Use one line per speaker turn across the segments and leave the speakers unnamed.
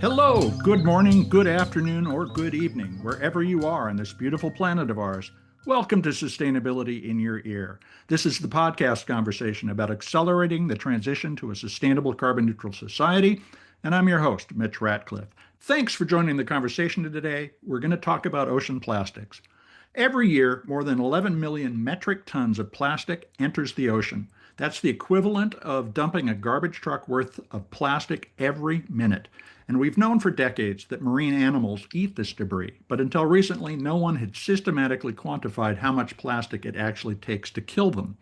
Hello, good morning, good afternoon, or good evening, wherever you are on this beautiful planet of ours. Welcome to Sustainability in Your Ear. This is the podcast conversation about accelerating the transition to a sustainable carbon neutral society, and I'm your host, Mitch Ratcliffe. Thanks for joining the conversation today. We're going to talk about ocean plastics. Every year, more than 11 million metric tons of plastic enters the ocean. That's the equivalent of dumping a garbage truck worth of plastic every minute. And we've known for decades that marine animals eat this debris, but until recently, no one had systematically quantified how much plastic it actually takes to kill them.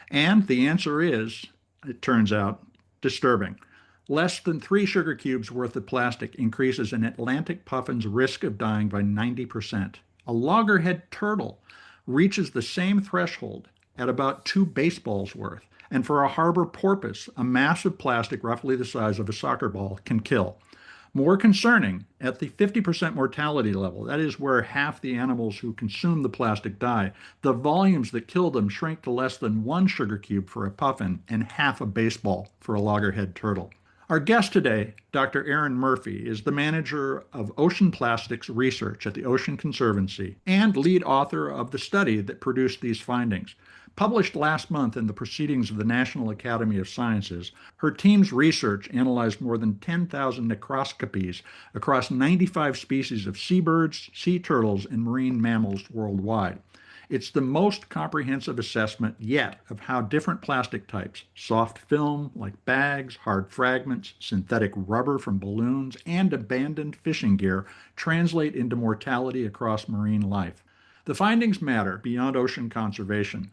And the answer is, it turns out, disturbing. Less than 3 sugar cubes worth of plastic increases an Atlantic puffin's risk of dying by 90%. A loggerhead turtle reaches the same threshold at about 2 baseballs worth. And for a harbor porpoise, a mass of plastic roughly the size of a soccer ball can kill. More concerning, at the 50% mortality level, that is where half the animals who consume the plastic die, the volumes that kill them shrink to less than 1 sugar cube for a puffin and half a baseball for a loggerhead turtle. Our guest today, Dr. Erin Murphy, is the manager of ocean plastics research at the Ocean Conservancy and lead author of the study that produced these findings. Published last month in the Proceedings of the National Academy of Sciences, her team's research analyzed more than 10,000 necroscopies across 95 species of seabirds, sea turtles, and marine mammals worldwide. It's the most comprehensive assessment yet of how different plastic types, soft film like bags, hard fragments, synthetic rubber from balloons, and abandoned fishing gear, translate into mortality across marine life. The findings matter beyond ocean conservation.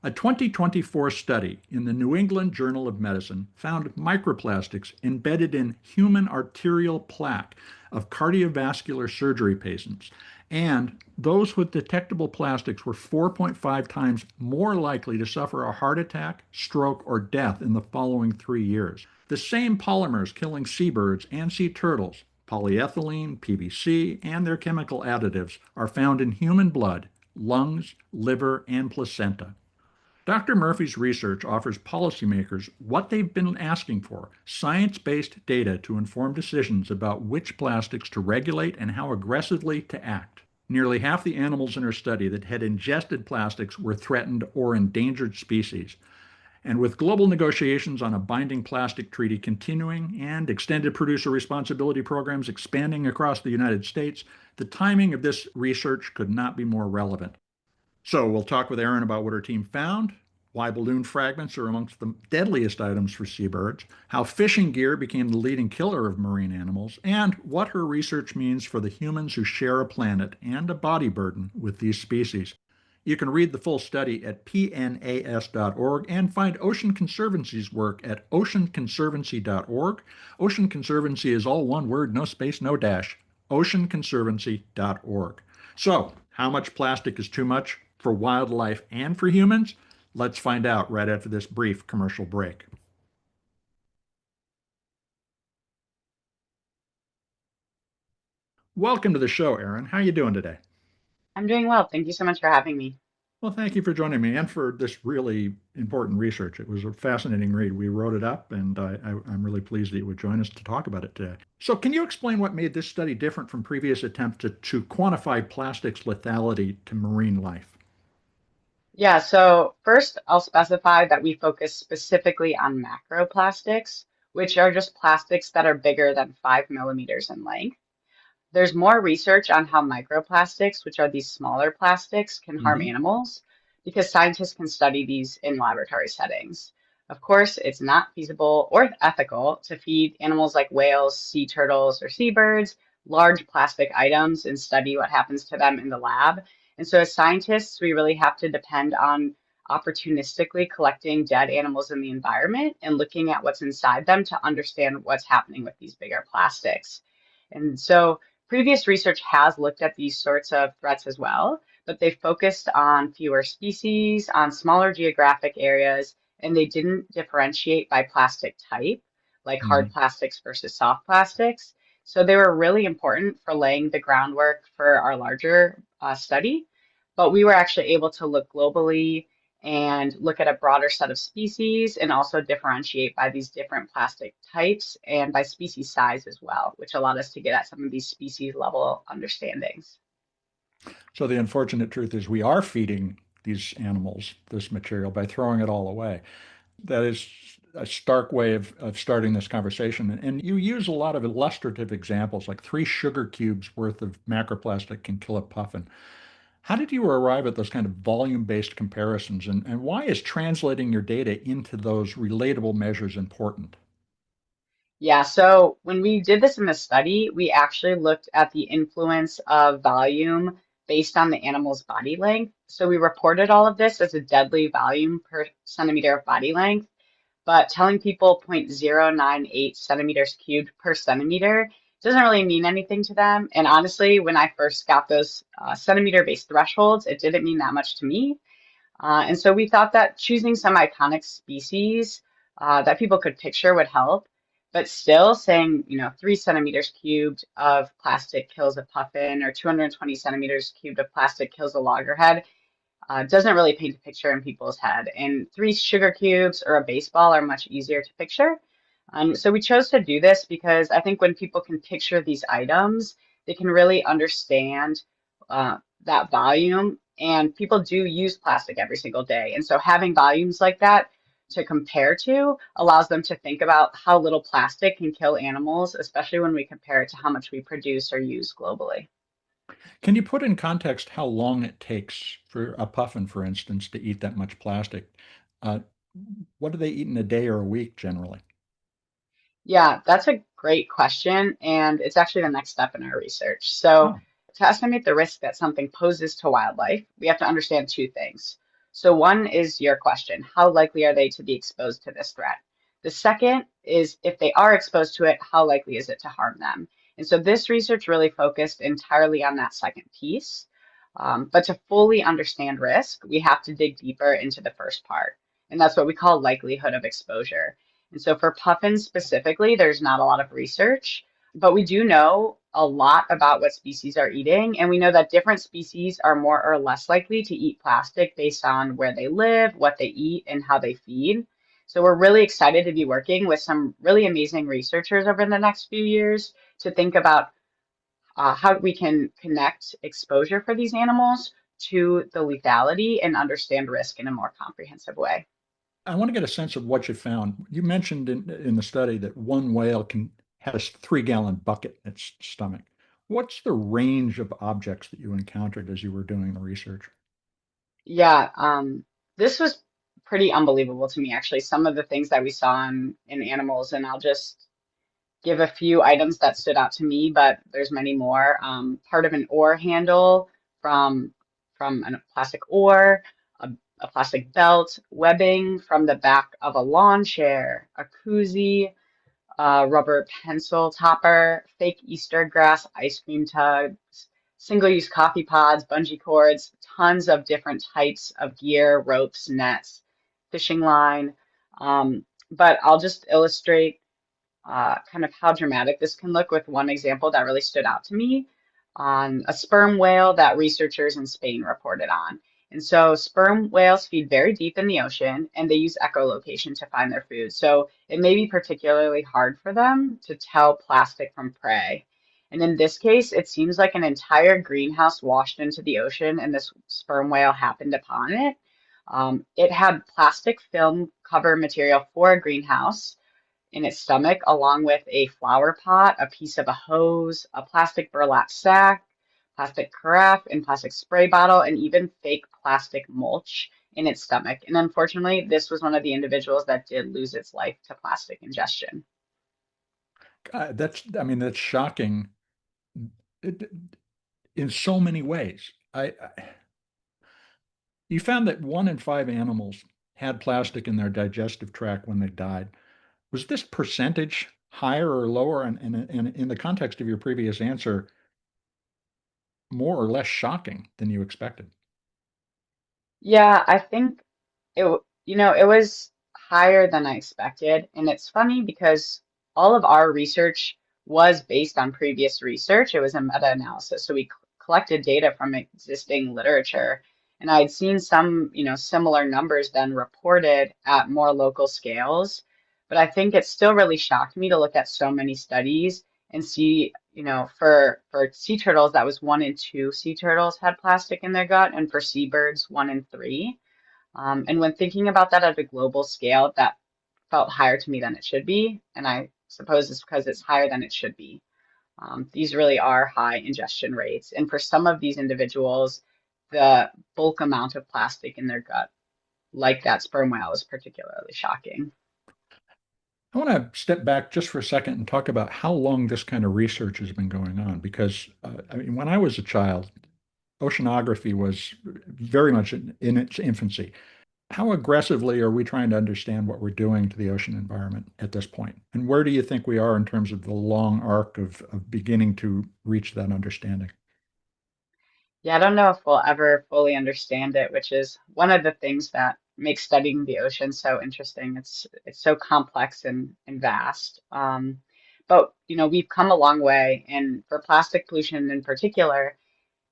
A 2024 study in the New England Journal of Medicine found microplastics embedded in human arterial plaque of cardiovascular surgery patients, and those with detectable plastics were 4.5 times more likely to suffer a heart attack, stroke, or death in the following 3 years. The same polymers killing seabirds and sea turtles, polyethylene, PVC, and their chemical additives, are found in human blood, lungs, liver, and placenta. Dr. Murphy's research offers policymakers what they've been asking for: science-based data to inform decisions about which plastics to regulate and how aggressively to act. Nearly half the animals in her study that had ingested plastics were threatened or endangered species. And with global negotiations on a binding plastic treaty continuing and extended producer responsibility programs expanding across the United States, the timing of this research could not be more relevant. So we'll talk with Erin about what her team found, why balloon fragments are amongst the deadliest items for seabirds, how fishing gear became the leading killer of marine animals, and what her research means for the humans who share a planet and a body burden with these species. You can read the full study at pnas.org and find Ocean Conservancy's work at oceanconservancy.org. Ocean Conservancy is all one word, no space, no dash. oceanconservancy.org. So, how much plastic is too much for wildlife and for humans? Let's find out right after this brief commercial break. Welcome to the show, Erin. How are you doing today?
I'm doing well. Thank you so much for having me.
Well, thank you for joining me and for this really important research. It was a fascinating read. We wrote it up, and I'm really pleased that you would join us to talk about it today. So, can you explain what made this study different from previous attempts to quantify plastics lethality to marine life?
Yeah, so first I'll specify that we focus specifically on macroplastics, which are just plastics that are bigger than 5 millimeters in length. There's more research on how microplastics, which are these smaller plastics, can harm
Mm-hmm.
animals because scientists can study these in laboratory settings. Of course, it's not feasible or ethical to feed animals like whales, sea turtles, or seabirds large plastic items and study what happens to them in the lab. And so, as scientists, we really have to depend on opportunistically collecting dead animals in the environment and looking at what's inside them to understand what's happening with these bigger plastics. And so, previous research has looked at these sorts of threats as well, but they focused on fewer species, on smaller geographic areas, and they didn't differentiate by plastic type, like hard
Mm-hmm.
plastics versus soft plastics. So they were really important for laying the groundwork for our larger study, but we were actually able to look globally and look at a broader set of species and also differentiate by these different plastic types and by species size as well, which allowed us to get at some of these species level understandings.
So the unfortunate truth is we are feeding these animals this material by throwing it all away. That is a stark way of starting this conversation. And you use a lot of illustrative examples, like 3 sugar cubes worth of macroplastic can kill a puffin. How did you arrive at those kind of volume-based comparisons, and why is translating your data into those relatable measures important?
Yeah, so when we did this in the study, we actually looked at the influence of volume based on the animal's body length. So we reported all of this as a deadly volume per centimeter of body length, but telling people 0.098 centimeters cubed per centimeter doesn't really mean anything to them. And honestly, when I first got those centimeter-based thresholds, it didn't mean that much to me. And so we thought that choosing some iconic species that people could picture would help, but still saying, 3 centimeters cubed of plastic kills a puffin or 220 centimeters cubed of plastic kills a loggerhead doesn't really paint a picture in people's head. And 3 sugar cubes or a baseball are much easier to picture. So we chose to do this because I think when people can picture these items, they can really understand that volume. And people do use plastic every single day. And so having volumes like that to compare to allows them to think about how little plastic can kill animals, especially when we compare it to how much we produce or use globally.
Can you put in context how long it takes for a puffin, for instance, to eat that much plastic? Uh, what do they eat in a day or a week generally?
Yeah, that's a great question, and it's actually the next step in our research. So,
Oh,
to estimate the risk that something poses to wildlife, we have to understand two things. So, one is your question, how likely are they to be exposed to this threat? The second is if they are exposed to it, how likely is it to harm them? And so, this research really focused entirely on that second piece. But to fully understand risk, we have to dig deeper into the first part, and that's what we call likelihood of exposure. And so for puffins specifically, there's not a lot of research, but we do know a lot about what species are eating. And we know that different species are more or less likely to eat plastic based on where they live, what they eat, and how they feed. So we're really excited to be working with some really amazing researchers over the next few years to think about how we can connect exposure for these animals to the lethality and understand risk in a more comprehensive way.
I want to get a sense of what you found. You mentioned in the study that one whale can has a 3 gallon bucket in its stomach. What's the range of objects that you encountered as you were doing the research?
Yeah, this was pretty unbelievable to me, actually, some of the things that we saw in animals, and I'll just give a few items that stood out to me, but there's many more. Part of an oar handle from a plastic oar, a, a plastic belt, webbing from the back of a lawn chair, a koozie, rubber pencil topper, fake Easter grass ice cream tubs, single-use coffee pods, bungee cords, tons of different types of gear, ropes, nets, fishing line. But I'll just illustrate kind of how dramatic this can look with one example that really stood out to me on a sperm whale that researchers in Spain reported on. And so sperm whales feed very deep in the ocean and they use echolocation to find their food. So it may be particularly hard for them to tell plastic from prey. And in this case, it seems like an entire greenhouse washed into the ocean and this sperm whale happened upon it. It had plastic film cover material for a greenhouse in its stomach, along with a flower pot, a piece of a hose, a plastic burlap sack, plastic carafe, and plastic spray bottle, and even fake plastic mulch in its stomach. And unfortunately, this was one of the individuals that did lose its life to plastic ingestion.
I mean, that's shocking it- in so many ways. You found that 1 in 5 animals had plastic in their digestive tract when they died. Was this percentage higher or lower? And in the context of your previous answer, more or less shocking than you expected?
Yeah, I think it was higher than I expected. And it's funny because all of our research was based on previous research. It was a meta-analysis. So we collected data from existing literature. And I'd seen some, similar numbers then reported at more local scales. But I think it still really shocked me to look at so many studies and see, for sea turtles, that was 1 in 2 sea turtles had plastic in their gut, and for seabirds, 1 in 3. And when thinking about that at a global scale, that felt higher to me than it should be. And I suppose it's because it's higher than it should be. These really are high ingestion rates. And for some of these individuals, the bulk amount of plastic in their gut, like that sperm whale, is particularly shocking.
I want to step back just for a second and talk about how long this kind of research has been going on. Because, I mean, when I was a child, oceanography was very much in its infancy. How aggressively are we trying to understand what we're doing to the ocean environment at this point? And where do you think we are in terms of the long arc of beginning to reach that understanding?
Yeah, I don't know if we'll ever fully understand it, which is one of the things that makes studying the ocean so interesting. It's so complex and vast. But we've come a long way, and for plastic pollution in particular,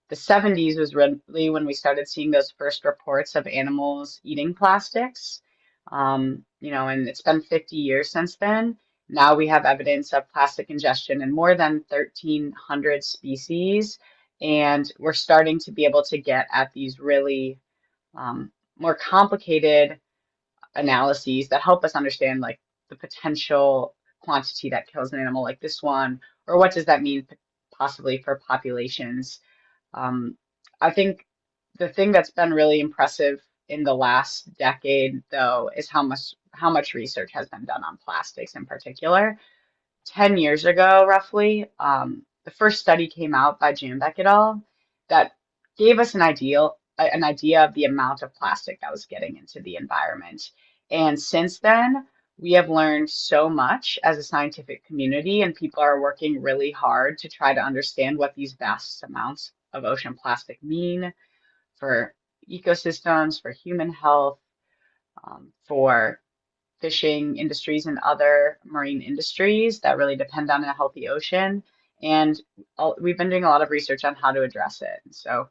the 70s was really when we started seeing those first reports of animals eating plastics. And it's been 50 years since then. Now we have evidence of plastic ingestion in more than 1,300 species, and we're starting to be able to get at these really more complicated analyses that help us understand like the potential quantity that kills an animal like this one, or what does that mean possibly for populations. um, I think the thing that's been really impressive in the last decade, though, is how much research has been done on plastics in particular. 10 years ago, roughly, the first study came out by Jambeck et al. That gave us an idea of the amount of plastic that was getting into the environment. And since then, we have learned so much as a scientific community, and people are working really hard to try to understand what these vast amounts of ocean plastic mean for ecosystems, for human health, for fishing industries and other marine industries that really depend on a healthy ocean. And we've been doing a lot of research on how to address it. So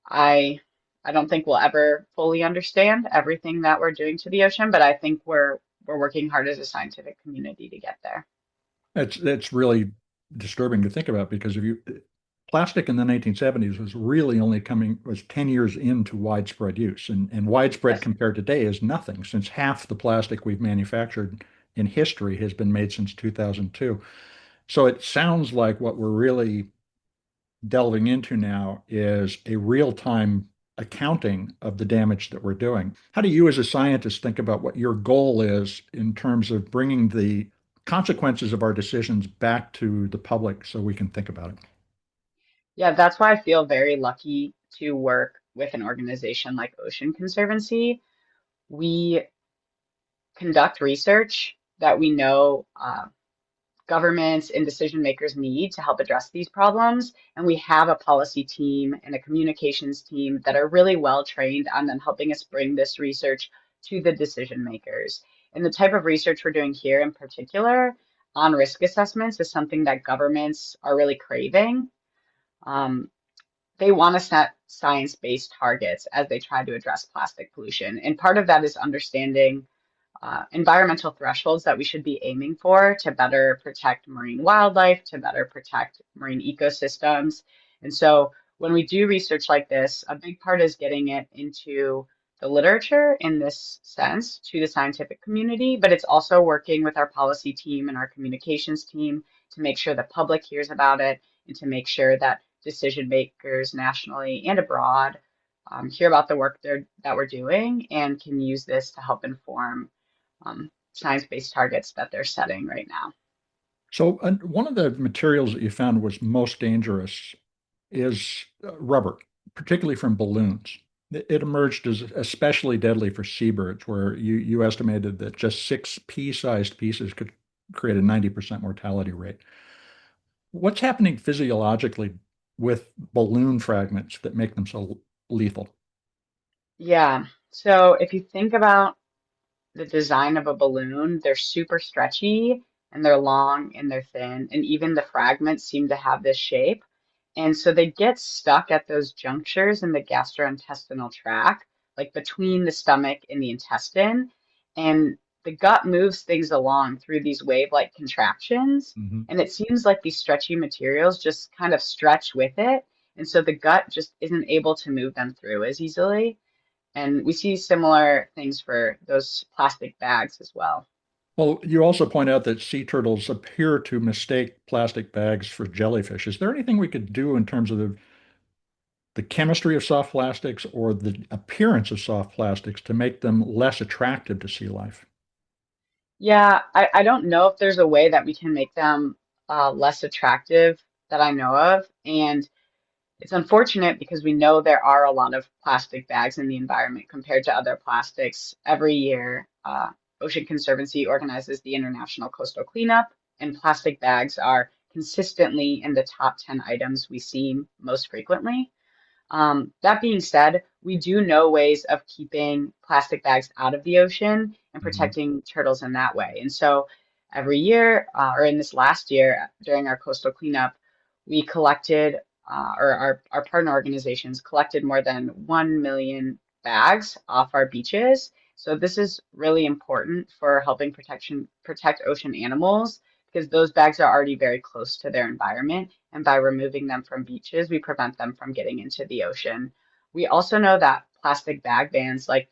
I I don't think we'll ever fully understand everything that we're doing to the ocean, but I think we're working hard as a scientific community to get there.
That's really disturbing to think about because if you plastic in the 1970s was really only was 10 years into widespread use and widespread
Yes.
compared to today is nothing since half the plastic we've manufactured in history has been made since 2002. So it sounds like what we're really delving into now is a real-time accounting of the damage that we're doing. How do you, as a scientist, think about what your goal is in terms of bringing the consequences of our decisions back to the public so we can think about it?
Yeah, that's why I feel very lucky to work with an organization like Ocean Conservancy. We conduct research that we know governments and decision makers need to help address these problems. And we have a policy team and a communications team that are really well trained on then helping us bring this research to the decision makers. And the type of research we're doing here in particular on risk assessments is something that governments are really craving. Um, they want to set science-based targets as they try to address plastic pollution. And part of that is understanding environmental thresholds that we should be aiming for to better protect marine wildlife, to better protect marine ecosystems. And so when we do research like this, a big part is getting it into the literature in this sense to the scientific community, but it's also working with our policy team and our communications team to make sure the public hears about it and to make sure that decision makers nationally and abroad hear about the work that we're doing and can use this to help inform science-based targets that they're setting right now.
So, one of the materials that you found was most dangerous is rubber, particularly from balloons. It emerged as especially deadly for seabirds, where you estimated that just six pea-sized pieces could create a 90% mortality rate. What's happening physiologically with balloon fragments that make them so lethal?
Yeah. So if you think about the design of a balloon, they're super stretchy and they're long and they're thin, and even the fragments seem to have this shape. And so they get stuck at those junctures in the gastrointestinal tract, like between the stomach and the intestine. And the gut moves things along through these wave-like contractions.
Mhm.
And it seems like these stretchy materials just kind of stretch with it. And so the gut just isn't able to move them through as easily. And we see similar things for those plastic bags as well.
Well, you also point out that sea turtles appear to mistake plastic bags for jellyfish. Is there anything we could do in terms of the chemistry of soft plastics or the appearance of soft plastics to make them less attractive to sea life?
Yeah, I don't know if there's a way that we can make them less attractive that I know of. And it's unfortunate because we know there are a lot of plastic bags in the environment compared to other plastics. Every year, Ocean Conservancy organizes the International Coastal Cleanup, and plastic bags are consistently in the top 10 items we see most frequently. That being said, we do know ways of keeping plastic bags out of the ocean and
Mhm.
protecting turtles in that way. And so every year, or in this last year during our coastal cleanup, we collected, or our partner organizations collected more than 1 million bags off our beaches. So this is really important for helping protect ocean animals because those bags are already very close to their environment. And by removing them from beaches, we prevent them from getting into the ocean. We also know that plastic bag bans, like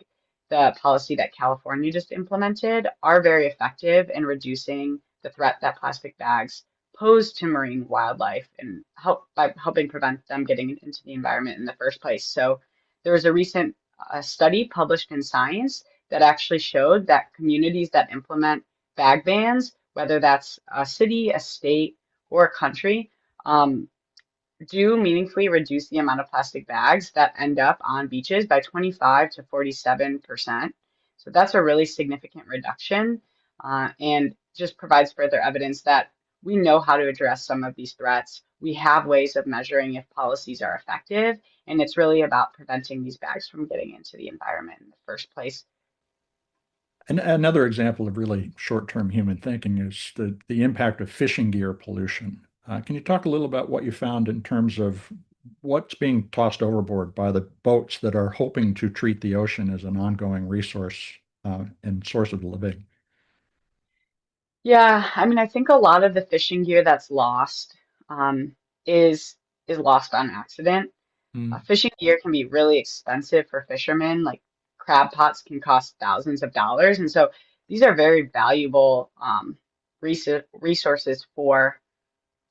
the policy that California just implemented, are very effective in reducing the threat that plastic bags pose to marine wildlife and help by helping prevent them getting into the environment in the first place. So there was a recent study published in Science that actually showed that communities that implement bag bans, whether that's a city, a state, or a country, um, do meaningfully reduce the amount of plastic bags that end up on beaches by 25 to 47%. So that's a really significant reduction, and just provides further evidence that we know how to address some of these threats. We have ways of measuring if policies are effective, and it's really about preventing these bags from getting into the environment in the first place.
And another example of really short-term human thinking is the impact of fishing gear pollution. Can you talk a little about what you found in terms of what's being tossed overboard by the boats that are hoping to treat the ocean as an ongoing resource and source of living?
Yeah, I mean, I think a lot of the fishing gear that's lost um, is is lost on accident.
Mm,
Fishing gear can be really expensive for fishermen. Like crab pots can cost thousands of dollars, and so these are very valuable resources for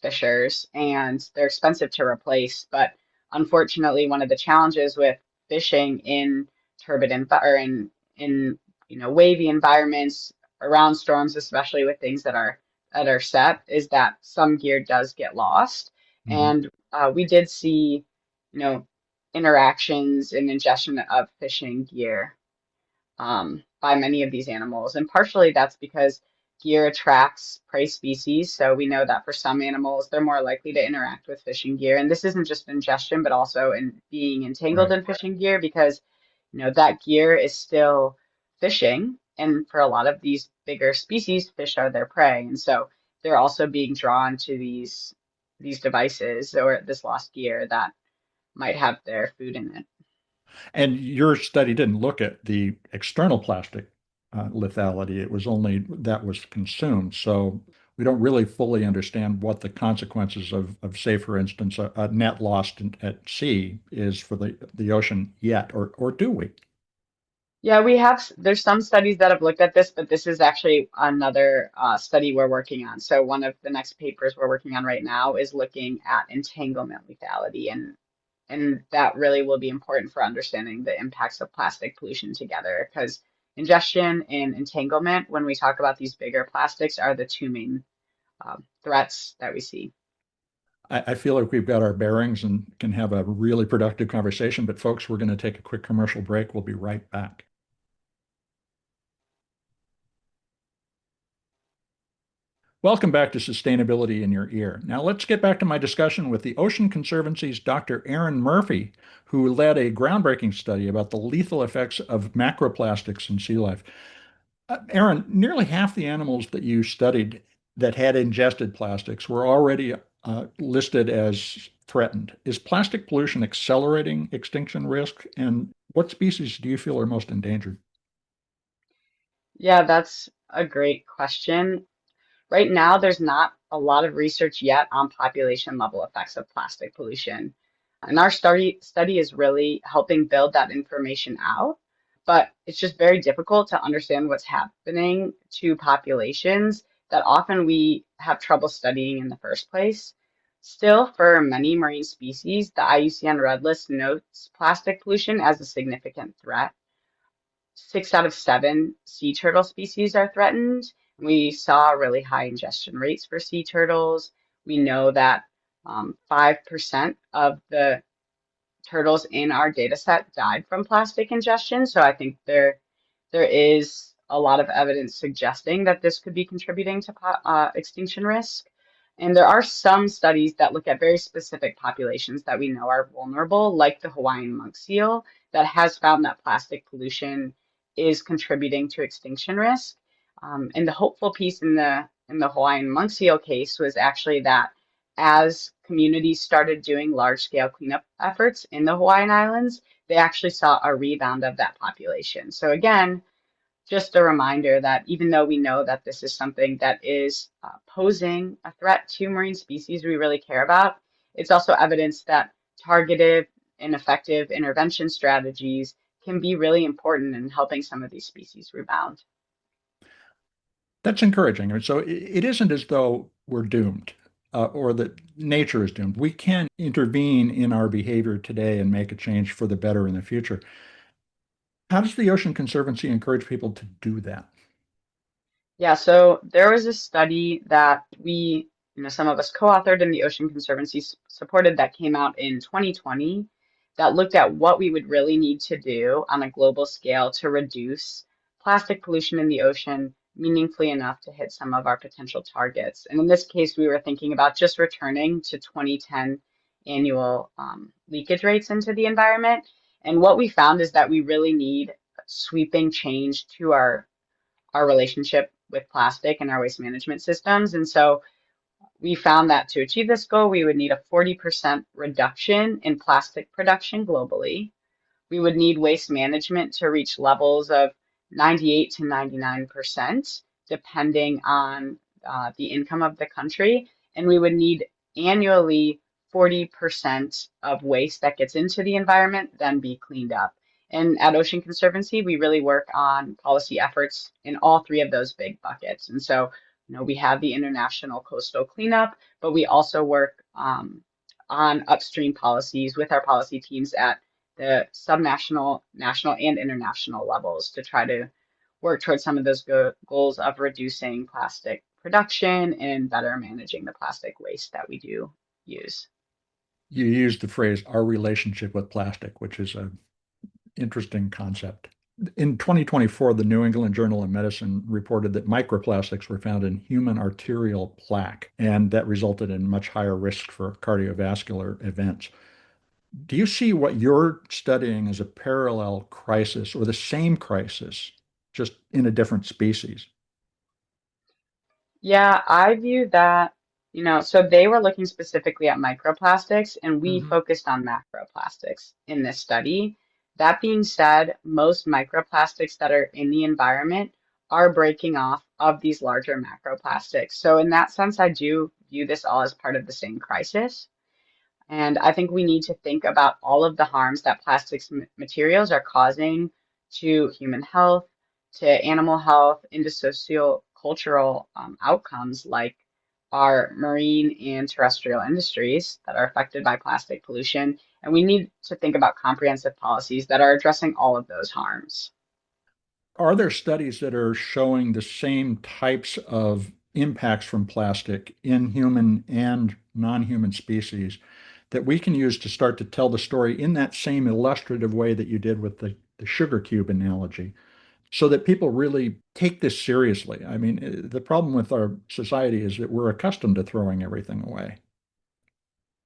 fishers, and they're expensive to replace. But unfortunately, one of the challenges with fishing in turbid or in wavy environments around storms, especially with things that are set, is that some gear does get lost.
mhm.
And we did see, you know, interactions and ingestion of fishing gear by many of these animals. And partially that's because gear attracts prey species. So we know that for some animals, they're more likely to interact with fishing gear. And this isn't just ingestion, but also in being entangled
Right.
in fishing gear because, that gear is still fishing. And for a lot of these bigger species, fish are their prey. And so they're also being drawn to these devices or this lost gear that might have their food in it.
And your study didn't look at the external plastic lethality. It was only that was consumed. So we don't really fully understand what the consequences of say, for instance, a net lost at sea is for the ocean yet, or do we?
Yeah, there's some studies that have looked at this, but this is actually another study we're working on. So one of the next papers we're working on right now is looking at entanglement lethality, and that really will be important for understanding the impacts of plastic pollution together, because ingestion and entanglement, when we talk about these bigger plastics, are the two main threats that we see.
I feel like we've got our bearings and can have a really productive conversation. But folks, we're going to take a quick commercial break. We'll be right back. Welcome back to Sustainability in Your Ear. Now, let's get back to my discussion with the Ocean Conservancy's Dr. Erin Murphy, who led a groundbreaking study about the lethal effects of macroplastics in sea life. Erin, nearly half the animals that you studied that had ingested plastics were already listed as threatened. Is plastic pollution accelerating extinction risk? And what species do you feel are most endangered?
Yeah, that's a great question. Right now, there's not a lot of research yet on population level effects of plastic pollution. And our study is really helping build that information out, but it's just very difficult to understand what's happening to populations that often we have trouble studying in the first place. Still, for many marine species, the IUCN Red List notes plastic pollution as a significant threat. 6 out of 7 sea turtle species are threatened. We saw really high ingestion rates for sea turtles. We know that 5% of the turtles in our data set died from plastic ingestion. So I think there is a lot of evidence suggesting that this could be contributing to extinction risk. And there are some studies that look at very specific populations that we know are vulnerable, like the Hawaiian monk seal, that has found that plastic pollution is contributing to extinction risk. And the hopeful piece in the Hawaiian monk seal case was actually that as communities started doing large-scale cleanup efforts in the Hawaiian Islands, they actually saw a rebound of that population. So again, just a reminder that even though we know that this is something that is posing a threat to marine species we really care about, it's also evidence that targeted and effective intervention strategies can be really important in helping some of these species rebound.
That's encouraging. And so it isn't as though we're doomed or that nature is doomed. We can intervene in our behavior today and make a change for the better in the future. How does the Ocean Conservancy encourage people to do that?
Yeah, so there was a study that some of us co-authored and the Ocean Conservancy supported that came out in 2020 that looked at what we would really need to do on a global scale to reduce plastic pollution in the ocean meaningfully enough to hit some of our potential targets. And in this case, we were thinking about just returning to 2010 annual leakage rates into the environment. And what we found is that we really need sweeping change to our relationship with plastic and our waste management systems. And so we found that to achieve this goal, we would need a 40% reduction in plastic production globally. We would need waste management to reach levels of 98 to 99%, depending on the income of the country. And we would need annually 40% of waste that gets into the environment then be cleaned up. And at Ocean Conservancy, we really work on policy efforts in all three of those big buckets. And so, we have the international coastal cleanup, but we also work on upstream policies with our policy teams at the subnational, national, and international levels to try to work towards some of those goals of reducing plastic production and better managing the plastic waste that we do use.
You used the phrase our relationship with plastic, which is an interesting concept. In 2024, the New England Journal of Medicine reported that microplastics were found in human arterial plaque, and that resulted in much higher risk for cardiovascular events. Do you see what you're studying as a parallel crisis or the same crisis, just in a different species?
Yeah, I view that, so they were looking specifically at microplastics and we
Mhm.
focused on macroplastics in this study. That being said, most microplastics that are in the environment are breaking off of these larger macroplastics. So in that sense, I do view this all as part of the same crisis. And I think we need to think about all of the harms that plastics materials are causing to human health, to animal health, and to socio-cultural outcomes like our marine and terrestrial industries that are affected by plastic pollution. And we need to think about comprehensive policies that are addressing all of those harms.
Are there studies that are showing the same types of impacts from plastic in human and non-human species that we can use to start to tell the story in that same illustrative way that you did with the sugar cube analogy, so that people really take this seriously? I mean, the problem with our society is that we're accustomed to throwing everything away.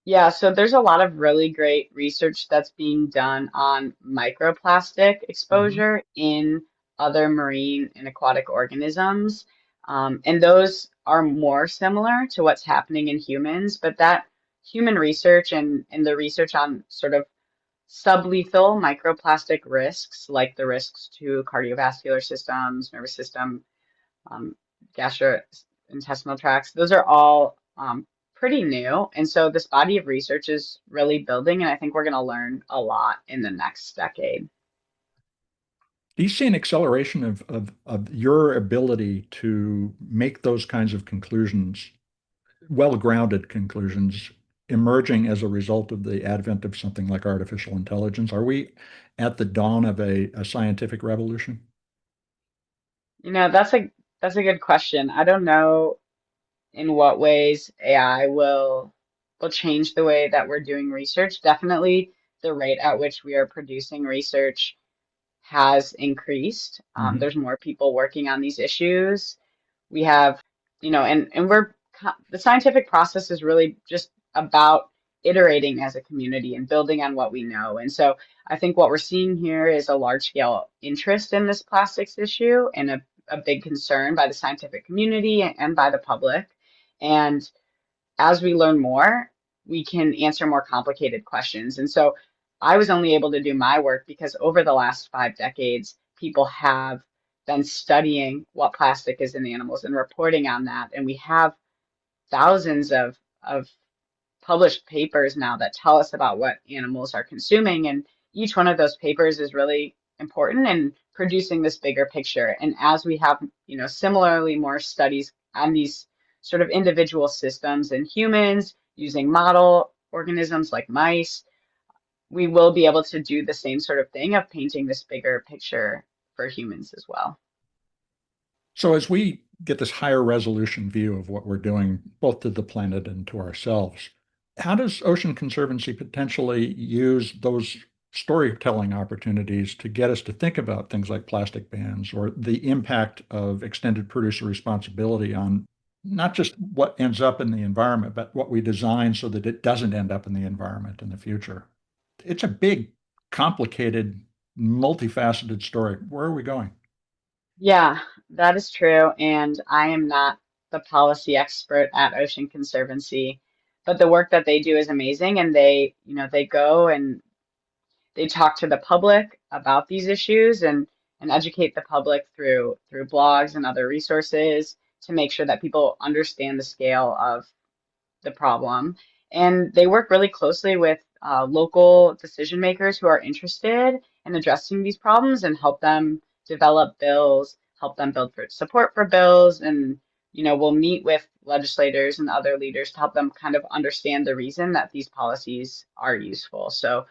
Yeah, so there's a lot of really great research that's being done on microplastic
Mhm.
exposure in other marine and aquatic organisms. And those are more similar to what's happening in humans, but that human research and the research on sort of sublethal microplastic risks, like the risks to cardiovascular systems, nervous system, um, gastrointestinal tracts, those are all pretty new. And so this body of research is really building, and I think we're going to learn a lot in the next decade.
Do you see an acceleration of your ability to make those kinds of conclusions, well-grounded conclusions, emerging as a result of the advent of something like artificial intelligence? Are we at the dawn of a scientific revolution?
You know, that's a good question. I don't know in what ways AI will change the way that we're doing research. Definitely the rate at which we are producing research has increased.
Mhm.
There's more people working on these issues. We have, and the scientific process is really just about iterating as a community and building on what we know. And so I think what we're seeing here is a large scale interest in this plastics issue and a big concern by the scientific community and by the public. And as we learn more, we can answer more complicated questions. And so I was only able to do my work because over the last 5 decades, people have been studying what plastic is in animals and reporting on that. And we have thousands of published papers now that tell us about what animals are consuming. And each one of those papers is really important in producing this bigger picture. And as we have, similarly more studies on these sort of individual systems in humans using model organisms like mice, we will be able to do the same sort of thing of painting this bigger picture for humans as well.
So as we get this higher resolution view of what we're doing, both to the planet and to ourselves, how does Ocean Conservancy potentially use those storytelling opportunities to get us to think about things like plastic bans or the impact of extended producer responsibility on not just what ends up in the environment, but what we design so that it doesn't end up in the environment in the future? It's a big, complicated, multifaceted story. Where are we going?
Yeah, that is true. And I am not the policy expert at Ocean Conservancy, but the work that they do is amazing. And they go and they talk to the public about these issues and educate the public through blogs and other resources to make sure that people understand the scale of the problem. And they work really closely with local decision makers who are interested in addressing these problems and help them develop bills, help them build for support for bills, and we'll meet with legislators and other leaders to help them kind of understand the reason that these policies are useful. So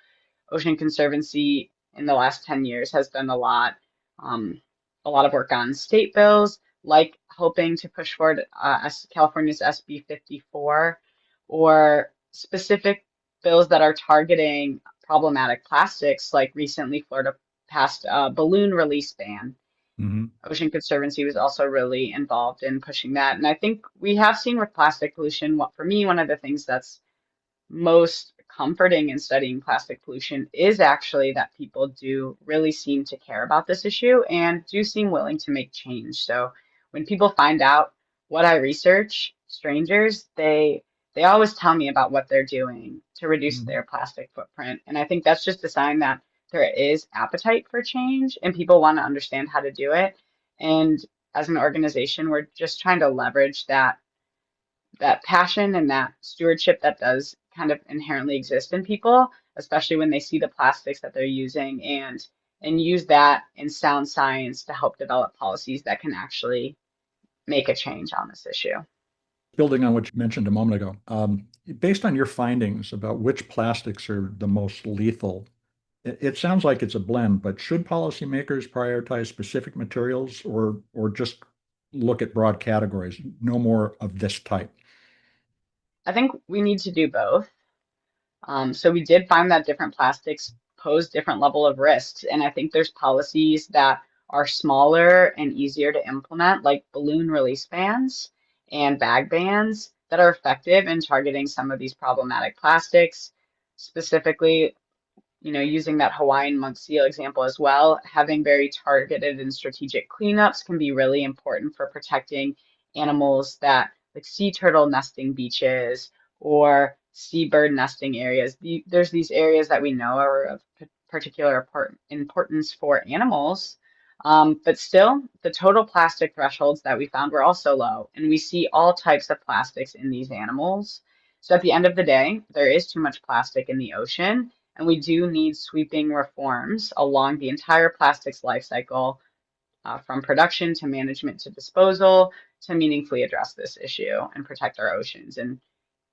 Ocean Conservancy in the last 10 years has done um, a lot of work on state bills, like helping to push forward California's SB 54, or specific bills that are targeting problematic plastics, like recently Florida passed a balloon release ban.
Mhm.
Ocean Conservancy was also really involved in pushing that. And I think we have seen with plastic pollution, for me, one of the things that's most comforting in studying plastic pollution is actually that people do really seem to care about this issue and do seem willing to make change. So when people find out what I research, strangers, they always tell me about what they're doing to reduce
Mhm.
their plastic footprint. And I think that's just a sign that there is appetite for change and people want to understand how to do it. And as an organization, we're just trying to leverage that passion and that stewardship that does kind of inherently exist in people, especially when they see the plastics that they're using and use that in sound science to help develop policies that can actually make a change on this issue.
Building on what you mentioned a moment ago, based on your findings about which plastics are the most lethal, it sounds like it's a blend, but should policymakers prioritize specific materials or just look at broad categories, no more of this type?
I think we need to do both. So we did find that different plastics pose different level of risks, and I think there's policies that are smaller and easier to implement, like balloon release bans and bag bans that are effective in targeting some of these problematic plastics. Specifically, using that Hawaiian monk seal example as well, having very targeted and strategic cleanups can be really important for protecting animals that, like sea turtle nesting beaches or seabird nesting areas. There's these areas that we know are of particular importance for animals. But still, the total plastic thresholds that we found were also low, and we see all types of plastics in these animals. So at the end of the day, there is too much plastic in the ocean, and we do need sweeping reforms along the entire plastics life cycle, from production to management to disposal, to meaningfully address this issue and protect our oceans. And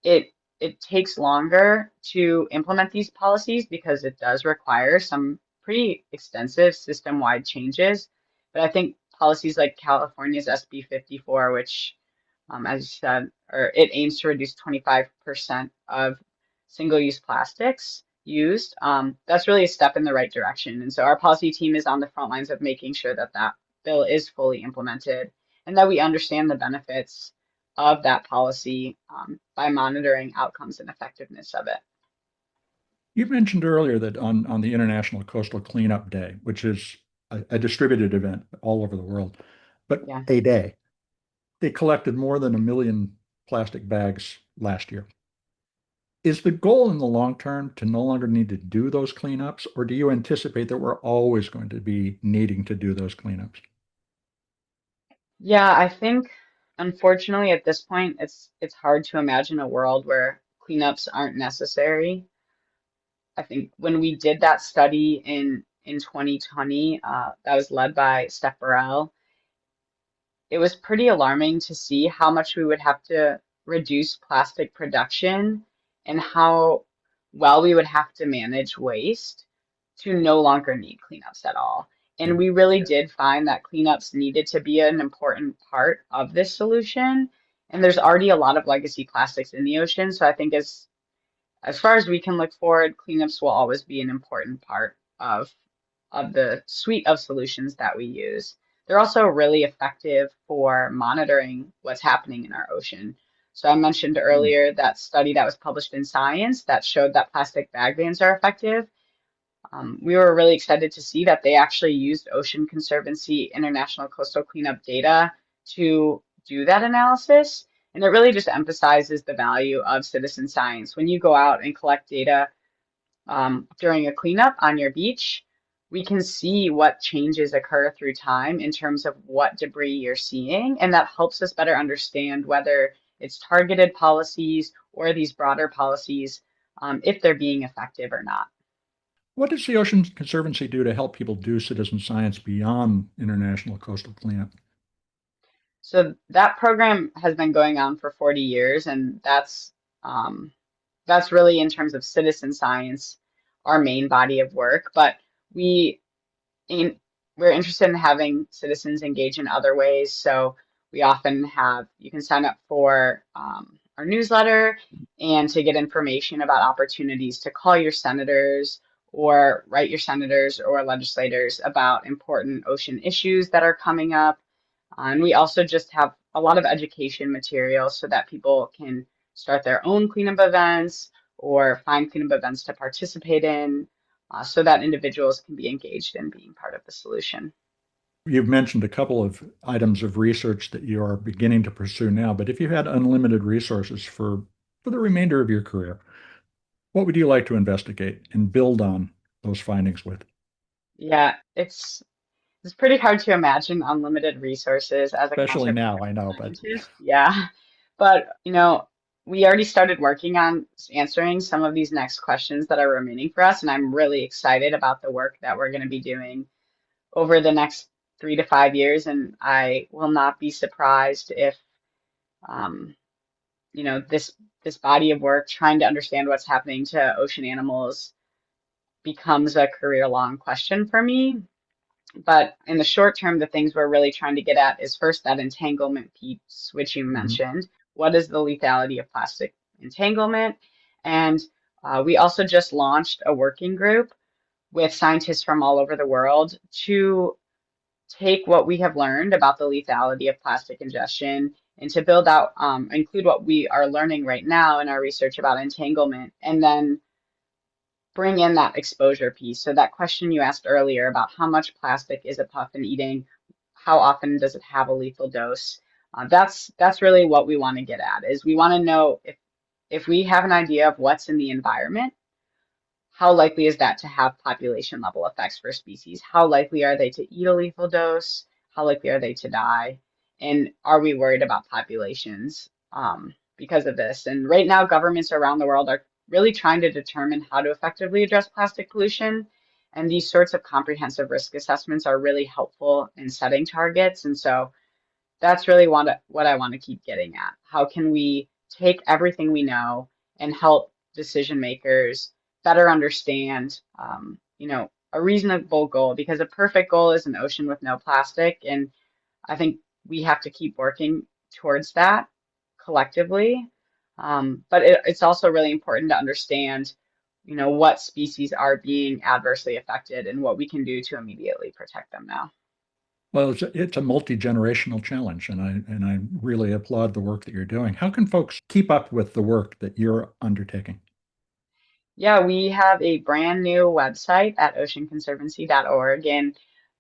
it it takes longer to implement these policies because it does require some pretty extensive system-wide changes. But I think policies like California's SB 54, which, as you said, or it aims to reduce 25% of single-use plastics used. That's really a step in the right direction. And so our policy team is on the front lines of making sure that that bill is fully implemented and that we understand the benefits of that policy, by monitoring outcomes and effectiveness of it.
You mentioned earlier that on the International Coastal Cleanup Day, which is a distributed event all over the world, but
Yeah.
a day, they collected more than 1 million plastic bags last year. Is the goal in the long term to no longer need to do those cleanups, or do you anticipate that we're always going to be needing to do those cleanups?
Yeah, I think unfortunately at this point it's hard to imagine a world where cleanups aren't necessary. I think when we did that study in 2020, that was led by Steph Burrell, it was pretty alarming to see how much we would have to reduce plastic production and how well we would have to manage waste to no longer need cleanups at all. And
Yeah.
we really did find that cleanups needed to be an important part of this solution. And there's already a lot of legacy plastics in the ocean. So I think as far as we can look forward, cleanups will always be an important part of the suite of solutions that we use. They're also really effective for monitoring what's happening in our ocean. So I mentioned
Hmm.
earlier that study that was published in Science that showed that plastic bag bans are effective. We were really excited to see that they actually used Ocean Conservancy International Coastal Cleanup data to do that analysis. And it really just emphasizes the value of citizen science. When you go out and collect data, during a cleanup on your beach, we can see what changes occur through time in terms of what debris you're seeing. And that helps us better understand whether it's targeted policies or these broader policies, if they're being effective or not.
What does the Ocean Conservancy do to help people do citizen science beyond international coastal cleanup?
So that program has been going on for 40 years, and um, that's really in terms of citizen science, our main body of work. But we in, we're interested in having citizens engage in other ways. So we often have, you can sign up for, our newsletter and to get information about opportunities to call your senators or write your senators or legislators about important ocean issues that are coming up. And we also just have a lot of education material so that people can start their own cleanup events or find cleanup events to participate in, so that individuals can be engaged in being part of the solution.
You've mentioned a couple of items of research that you are beginning to pursue now, but if you had unlimited resources for the remainder of your career, what would you like to investigate and build on those findings with?
Yeah, it's pretty hard to imagine unlimited resources as a
Especially now,
conservation
I know, but
scientist. Yeah, but we already started working on answering some of these next questions that are remaining for us, and I'm really excited about the work that we're going to be doing over the next 3 to 5 years, and I will not be surprised if, um, this body of work trying to understand what's happening to ocean animals becomes a career-long question for me. But in the short term, the things we're really trying to get at is first that entanglement piece, which you
mhm.
mentioned. What is the lethality of plastic entanglement? And we also just launched a working group with scientists from all over the world to take what we have learned about the lethality of plastic ingestion and to build out, include what we are learning right now in our research about entanglement, and then bring in that exposure piece. So that question you asked earlier about how much plastic is a puffin eating, how often does it have a lethal dose? That's really what we want to get at, is we want to know if we have an idea of what's in the environment, how likely is that to have population level effects for species? How likely are they to eat a lethal dose? How likely are they to die? And are we worried about populations because of this? And right now, governments around the world are really trying to determine how to effectively address plastic pollution. And these sorts of comprehensive risk assessments are really helpful in setting targets. And so that's really what I want to keep getting at. How can we take everything we know and help decision makers better understand, a reasonable goal? Because a perfect goal is an ocean with no plastic, and I think we have to keep working towards that collectively. But it's also really important to understand, what species are being adversely affected and what we can do to immediately protect them now.
Well, it's a multi-generational challenge, and I really applaud the work that you're doing. How can folks keep up with the work that you're undertaking?
Yeah, we have a brand new website at oceanconservancy.org, and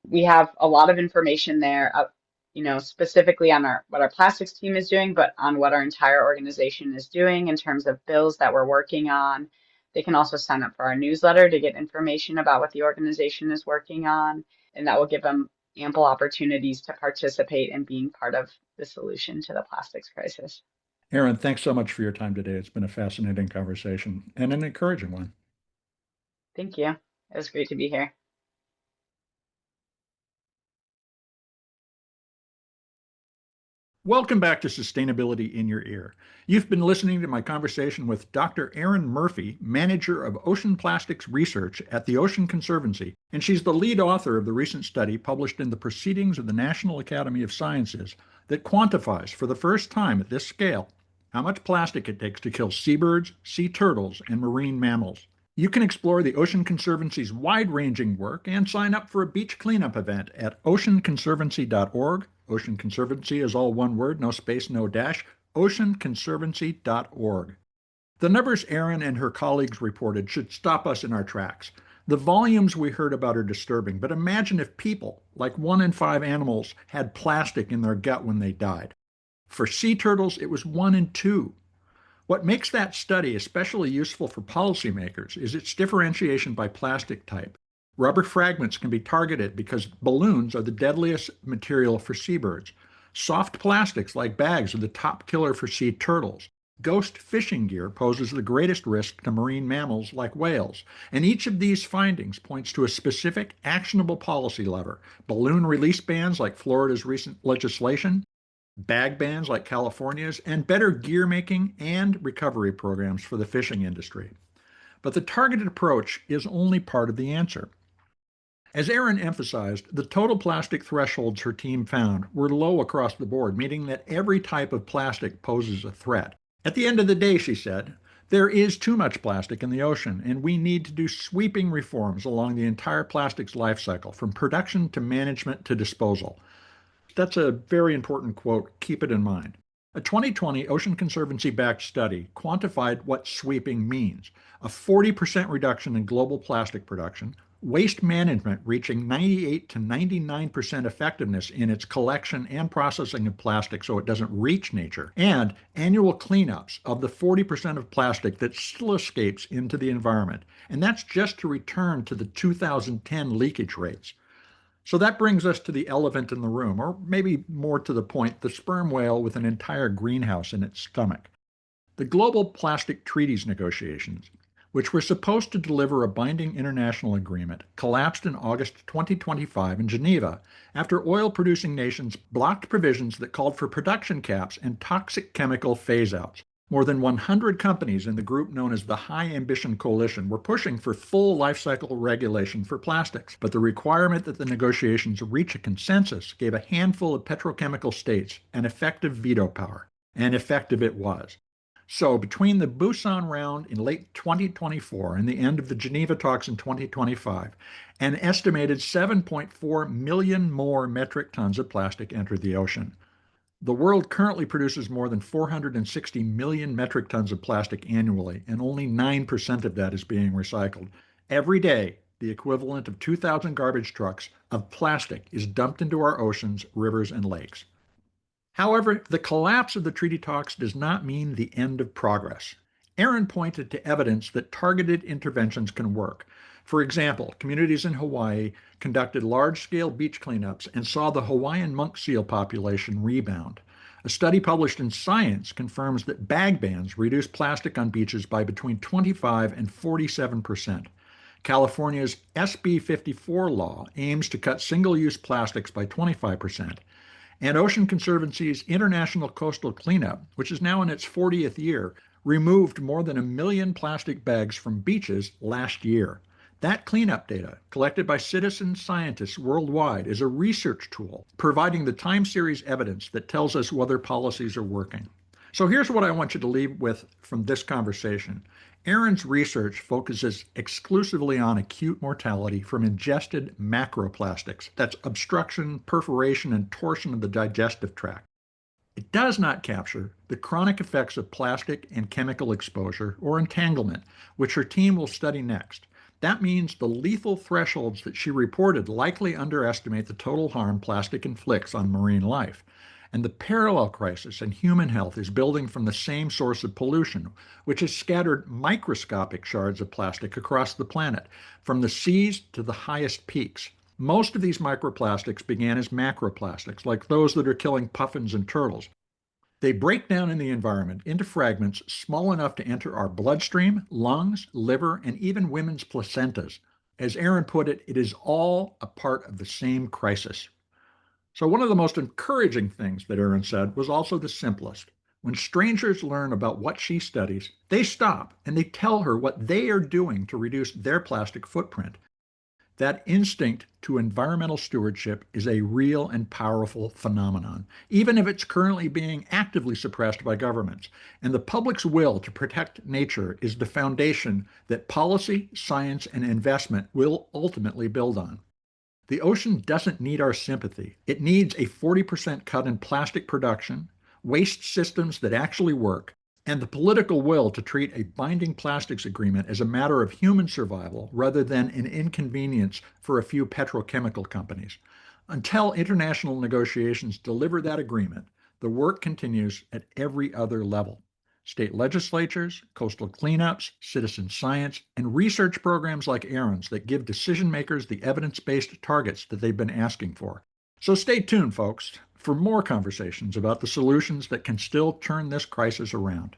we have a lot of information there, specifically on what our plastics team is doing, but on what our entire organization is doing in terms of bills that we're working on. They can also sign up for our newsletter to get information about what the organization is working on, and that will give them ample opportunities to participate in being part of the solution to the plastics crisis.
Erin, thanks so much for your time today. It's been a fascinating conversation and an encouraging one.
Thank you. It was great to be here.
Welcome back to Sustainability in Your Ear. You've been listening to my conversation with Dr. Erin Murphy, Manager of Ocean Plastics Research at the Ocean Conservancy, and she's the lead author of the recent study published in the Proceedings of the National Academy of Sciences that quantifies, for the first time at this scale, how much plastic it takes to kill seabirds, sea turtles, and marine mammals. You can explore the Ocean Conservancy's wide-ranging work and sign up for a beach cleanup event at oceanconservancy.org. Ocean Conservancy is all one word, no space, no dash, oceanconservancy.org. The numbers Erin and her colleagues reported should stop us in our tracks. The volumes we heard about are disturbing, but imagine if people, like 1 in 5 animals, had plastic in their gut when they died. For sea turtles, it was 1 in 2. What makes that study especially useful for policymakers is its differentiation by plastic type. Rubber fragments can be targeted because balloons are the deadliest material for seabirds. Soft plastics like bags are the top killer for sea turtles. Ghost fishing gear poses the greatest risk to marine mammals like whales. And each of these findings points to a specific actionable policy lever: balloon release bans like Florida's recent legislation, bag bans like California's, and better gear making and recovery programs for the fishing industry. But the targeted approach is only part of the answer. As Erin emphasized, the total plastic thresholds her team found were low across the board, meaning that every type of plastic poses a threat. At the end of the day, she said, there is too much plastic in the ocean, and we need to do sweeping reforms along the entire plastics life cycle, from production to management to disposal. That's a very important quote. Keep it in mind. A 2020 Ocean Conservancy-backed study quantified what sweeping means: a 40% reduction in global plastic production, waste management reaching 98 to 99% effectiveness in its collection and processing of plastic so it doesn't reach nature, and annual cleanups of the 40% of plastic that still escapes into the environment. And that's just to return to the 2010 leakage rates. So that brings us to the elephant in the room, or maybe more to the point, the sperm whale with an entire greenhouse in its stomach. The global plastic treaties negotiations, which were supposed to deliver a binding international agreement, collapsed in August 2025 in Geneva after oil-producing nations blocked provisions that called for production caps and toxic chemical phase-outs. More than 100 companies in the group known as the High Ambition Coalition were pushing for full life cycle regulation for plastics, but the requirement that the negotiations reach a consensus gave a handful of petrochemical states an effective veto power, and effective it was. So, between the Busan round in late 2024 and the end of the Geneva talks in 2025, an estimated 7.4 million more metric tons of plastic entered the ocean. The world currently produces more than 460 million metric tons of plastic annually, and only 9% of that is being recycled. Every day, the equivalent of 2,000 garbage trucks of plastic is dumped into our oceans, rivers, and lakes. However, the collapse of the treaty talks does not mean the end of progress. Erin pointed to evidence that targeted interventions can work. For example, communities in Hawaii conducted large-scale beach cleanups and saw the Hawaiian monk seal population rebound. A study published in Science confirms that bag bans reduce plastic on beaches by between 25 and 47%. California's SB 54 law aims to cut single-use plastics by 25%. And Ocean Conservancy's International Coastal Cleanup, which is now in its 40th year, removed more than 1 million plastic bags from beaches last year. That cleanup data, collected by citizen scientists worldwide, is a research tool providing the time series evidence that tells us whether policies are working. So here's what I want you to leave with from this conversation. Erin's research focuses exclusively on acute mortality from ingested macroplastics. That's obstruction, perforation, and torsion of the digestive tract. It does not capture the chronic effects of plastic and chemical exposure or entanglement, which her team will study next. That means the lethal thresholds that she reported likely underestimate the total harm plastic inflicts on marine life. And the parallel crisis in human health is building from the same source of pollution, which has scattered microscopic shards of plastic across the planet, from the seas to the highest peaks. Most of these microplastics began as macroplastics, like those that are killing puffins and turtles. They break down in the environment into fragments small enough to enter our bloodstream, lungs, liver, and even women's placentas. As Erin put it, it is all a part of the same crisis. So one of the most encouraging things that Erin said was also the simplest. When strangers learn about what she studies, they stop and they tell her what they are doing to reduce their plastic footprint. That instinct to environmental stewardship is a real and powerful phenomenon, even if it's currently being actively suppressed by governments. And the public's will to protect nature is the foundation that policy, science, and investment will ultimately build on. The ocean doesn't need our sympathy. It needs a 40% cut in plastic production, waste systems that actually work, and the political will to treat a binding plastics agreement as a matter of human survival rather than an inconvenience for a few petrochemical companies. Until international negotiations deliver that agreement, the work continues at every other level. State legislatures, coastal cleanups, citizen science, and research programs like Erin's that give decision makers the evidence-based targets that they've been asking for. So stay tuned, folks, for more conversations about the solutions that can still turn this crisis around.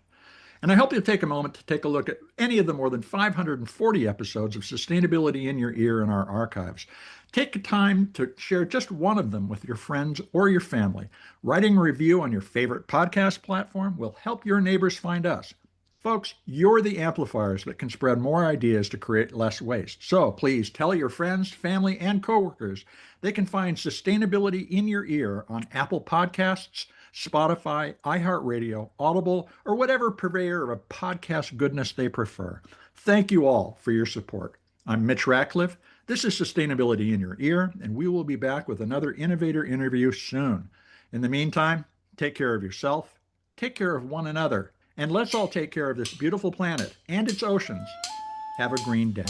And I hope you'll take a moment to take a look at any of the more than 540 episodes of Sustainability in Your Ear in our archives. Take time to share just one of them with your friends or your family. Writing a review on your favorite podcast platform will help your neighbors find us. Folks, you're the amplifiers that can spread more ideas to create less waste. So please tell your friends, family, and coworkers they can find Sustainability in Your Ear on Apple Podcasts, Spotify, iHeartRadio, Audible, or whatever purveyor of podcast goodness they prefer. Thank you all for your support. I'm Mitch Ratcliffe. This is Sustainability in Your Ear, and we will be back with another innovator interview soon. In the meantime, take care of yourself, take care of one another, and let's all take care of this beautiful planet and its oceans. Have a green day.